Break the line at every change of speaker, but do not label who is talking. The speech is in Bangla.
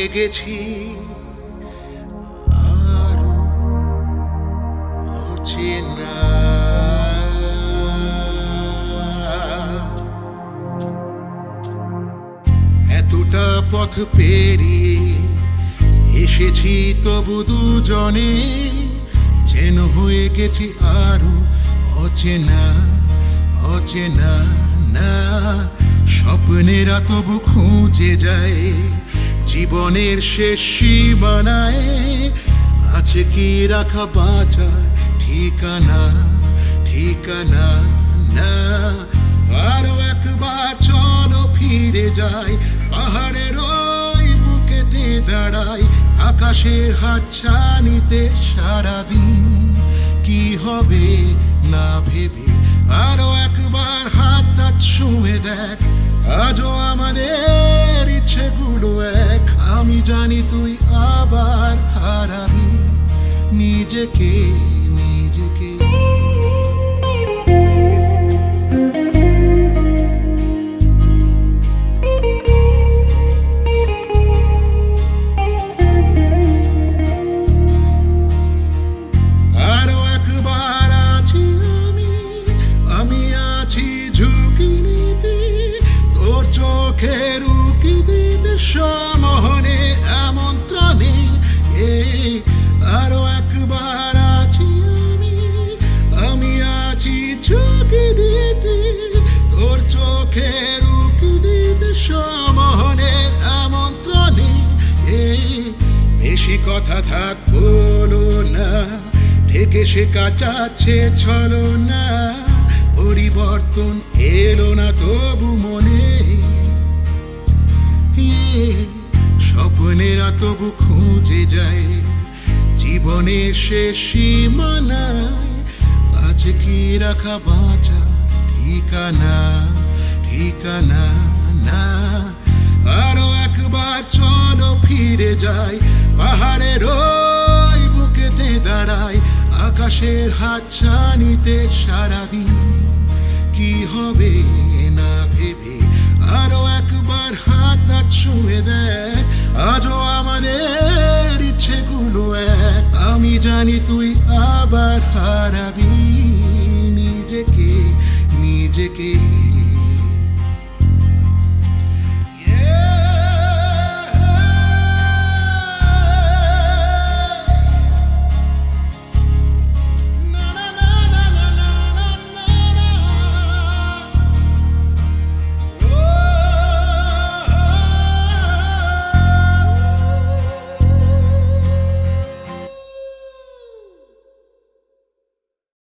হয়ে গেছি আরো অচেনা। এতটা পথ পেরিয়ে এসেছি তবু দুজনে যেন হয়ে গেছি আরো অচেনা অচেনা। না স্বপ্নেরা তবু খুঁজে যায় জীবনের শেষ সীমানায়। আছে কি রাখা বাঁচা ঠিকানা ঠিকানা না। আরো একবার চলো ফিরে যাই পাহাড়ের ওই বুকেতে দাঁড়াই আকাশের হাতছানিতে সারাদিন কি হবে না ভেবে। আরো একবার হাতটা ছুঁয়ে দেখ আজও আমাদের ইচ্ছেগুলো এক। আমি জানি তুই আবার হারাবি নিজেকে নিজেকে। আরো একবার আছি আমি আছি ঝুঁকি নিতে তোর চোখের উকি দিতে সমহনে আমন্ত্রণে। আরো একবার আছি আমি আছি ঝুঁকি দিতে তোর চোখের উকি দিতে সমহনে আমন্ত্রণে। বেশি কথা থাক বলো না ঢেকে সে কাচাচ্ছে ছলো না। পরিবর্তন এলো না তবু মনে স্বপ্নেরা তবু খুঁজে যায় জীবনের শেষ সীমানায়। আছে কি রাখা বাঁচা ঠিকানা ঠিকানা না। আরো একবার চলো ফিরে যাই পাহাড়ের ওই বুকেতে দাঁড়াই আকাশের হাতছানিতে সারাদিন কি হবে না ভেবে। আরো একবার হাতটা ছুঁয়ে দেখ আজও আমাদের ইচ্ছেগুলো এক। আমি জানি তুই আবার হারাবি নিজেকে নিজেকে।